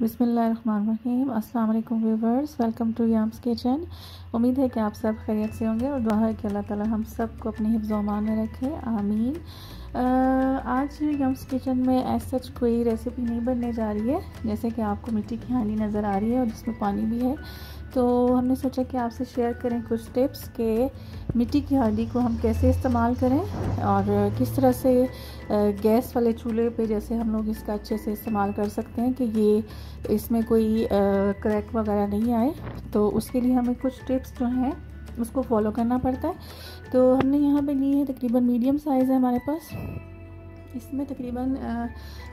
बिस्मिल्लाहिर्रहमानिर्रहीम। अस्सलाम वालेकुम व्यूवर्स, वेलकम टू याम्स किचन। उम्मीद है कि आप सब खैरियत से होंगे और दुआ है कि अल्लाह ताला हम सब को अपने हिफ्ज़ व अमान में रखे, आमीन। आज याम्स किचन में ऐसा सच कोई रेसिपी नहीं बनने जा रही है। जैसे कि आपको मिट्टी की हांडी नज़र आ रही है और जिसमें पानी भी है, तो हमने सोचा कि आपसे शेयर करें कुछ टिप्स के मिट्टी की हांडी को हम कैसे इस्तेमाल करें और किस तरह से गैस वाले चूल्हे पे जैसे हम लोग इसका अच्छे से इस्तेमाल कर सकते हैं कि ये इसमें कोई क्रैक वगैरह नहीं आए। तो उसके लिए हमें कुछ टिप्स जो हैं उसको फॉलो करना पड़ता है। तो हमने यहाँ पे ली है, तकरीबन मीडियम साइज़ है हमारे पास। इसमें तकरीबन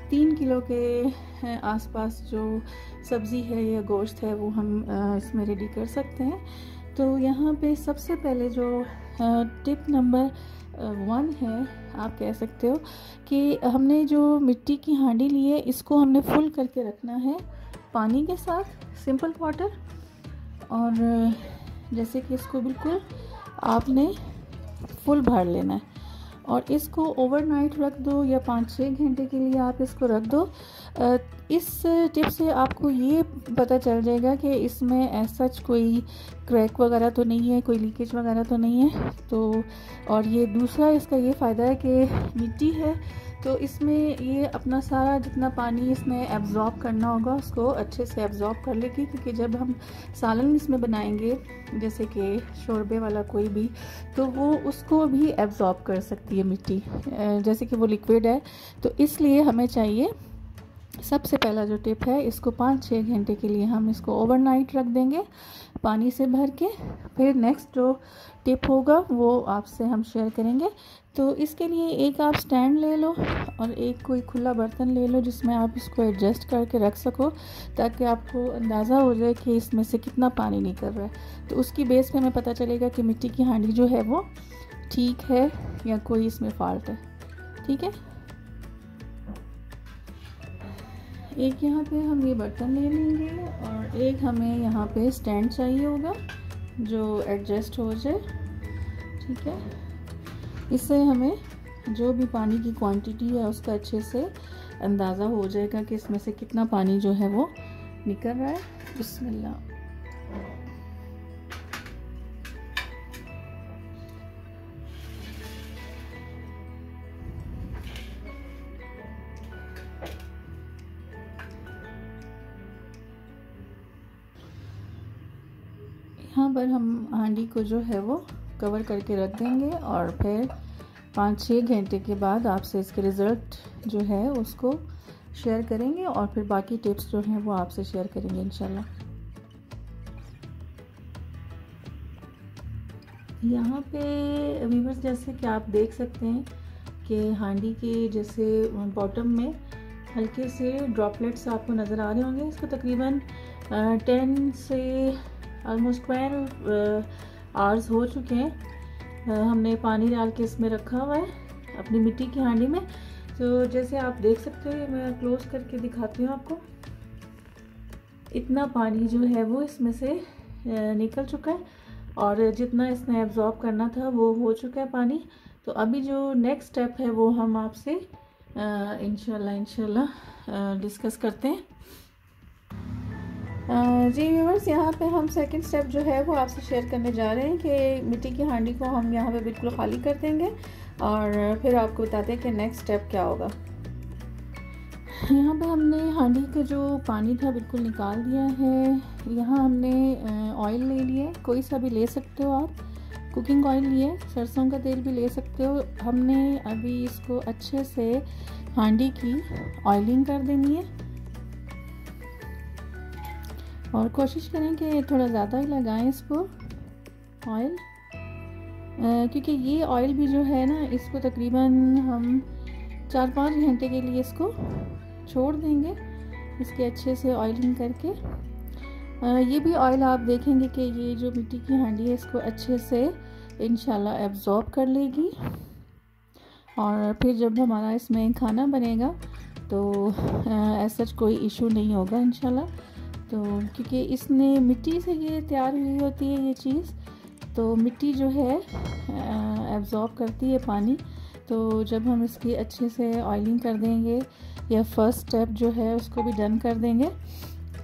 3 किलो के आसपास जो सब्ज़ी है या गोश्त है वो हम इसमें रेडी कर सकते हैं। तो यहाँ पे सबसे पहले जो टिप नंबर 1 है, आप कह सकते हो कि हमने जो मिट्टी की हांडी ली है इसको हमने फुल करके रखना है पानी के साथ, सिंपल वाटर। और जैसे कि इसको बिल्कुल आपने फुल भर लेना है और इसको ओवरनाइट रख दो या 5-6 घंटे के लिए आप इसको रख दो। इस टिप से आपको ये पता चल जाएगा कि इसमें ऐसा कोई क्रैक वगैरह तो नहीं है, कोई लीकेज वगैरह तो नहीं है। तो और ये दूसरा इसका ये फ़ायदा है कि मिट्टी है तो इसमें ये अपना सारा जितना पानी इसमें एब्ज़ॉर्ब करना होगा उसको अच्छे से एब्ज़ॉर्ब कर लेगी, क्योंकि जब हम सालन इसमें बनाएंगे जैसे कि शोरबे वाला कोई भी, तो वो उसको भी एब्ज़ॉर्ब कर सकती है मिट्टी, जैसे कि वो लिक्विड है। तो इसलिए हमें चाहिए, सबसे पहला जो टिप है, इसको 5-6 घंटे के लिए हम इसको ओवरनाइट रख देंगे पानी से भर के। फिर नेक्स्ट जो टिप होगा वो आपसे हम शेयर करेंगे। तो इसके लिए एक आप स्टैंड ले लो और एक कोई खुला बर्तन ले लो जिसमें आप इसको एडजस्ट करके रख सको, ताकि आपको अंदाज़ा हो जाए कि इसमें से कितना पानी निकल रहा है। तो उसकी बेस पे हमें पता चलेगा कि मिट्टी की हांडी जो है वो ठीक है या कोई इसमें फॉल्ट है। ठीक है, एक यहाँ पे हम ये बर्तन ले लेंगे और एक हमें यहाँ पे स्टैंड चाहिए होगा जो एडजस्ट हो जाए। ठीक है, इससे हमें जो भी पानी की क्वांटिटी है उसका अच्छे से अंदाज़ा हो जाएगा कि इसमें से कितना पानी जो है वो निकल रहा है। बिस्मिल्लाह। यहाँ पर हम हांडी को जो है वो कवर करके रख देंगे और फिर 5-6 घंटे के बाद आपसे इसके रिज़ल्ट जो है उसको शेयर करेंगे और फिर बाकी टिप्स जो हैं वो आपसे शेयर करेंगे इंशाल्लाह। यहाँ पे व्यूअर्स जैसे कि आप देख सकते हैं कि हांडी के जैसे बॉटम में हल्के से ड्रॉपलेट्स आपको नज़र आ रहे होंगे। इसको तकरीबन 10 से ऑलमोस्ट 12 आवर्स हो चुके हैं। हमने पानी डाल के इसमें रखा हुआ है अपनी मिट्टी की हांडी में। तो जैसे आप देख सकते हो, मैं क्लोज करके दिखाती हूँ आपको। इतना पानी जो है वो इसमें से निकल चुका है और जितना इसने एब्जॉर्ब करना था वो हो चुका है पानी। तो अभी जो नेक्स्ट स्टेप है वो हम आपसे इंशाल्लाह डिस्कस करते हैं। जी व्यूअर्स, यहाँ पे हम सेकंड स्टेप जो है वो आपसे शेयर करने जा रहे हैं कि मिट्टी की हांडी को हम यहाँ पे बिल्कुल खाली कर देंगे और फिर आपको बताते हैं कि नेक्स्ट स्टेप क्या होगा। यहाँ पे हमने हांडी का जो पानी था बिल्कुल निकाल दिया है। यहाँ हमने ऑयल ले लिया, कोई सा भी ले सकते हो आप, कुकिंग ऑयल लिए, सरसों का तेल भी ले सकते हो। हमने अभी इसको अच्छे से हांडी की ऑयलिंग कर देनी है और कोशिश करें कि थोड़ा ज़्यादा ही लगाएं इसको ऑयल, क्योंकि ये ऑयल भी जो है ना, इसको तकरीबन हम 4-5 घंटे के लिए इसको छोड़ देंगे इसके अच्छे से ऑयलिंग करके। ये भी ऑयल आप देखेंगे कि ये जो मिट्टी की हांडी है इसको अच्छे से इंशाल्लाह एब्जॉर्ब कर लेगी और फिर जब हमारा इसमें खाना बनेगा तो ऐसा कोई इशू नहीं होगा इंशाल्लाह। तो क्योंकि इसने मिट्टी से ये तैयार हुई होती है ये चीज़, तो मिट्टी जो है एब्जॉर्ब करती है पानी। तो जब हम इसकी अच्छे से ऑयलिंग कर देंगे या फर्स्ट स्टेप जो है उसको भी डन कर देंगे,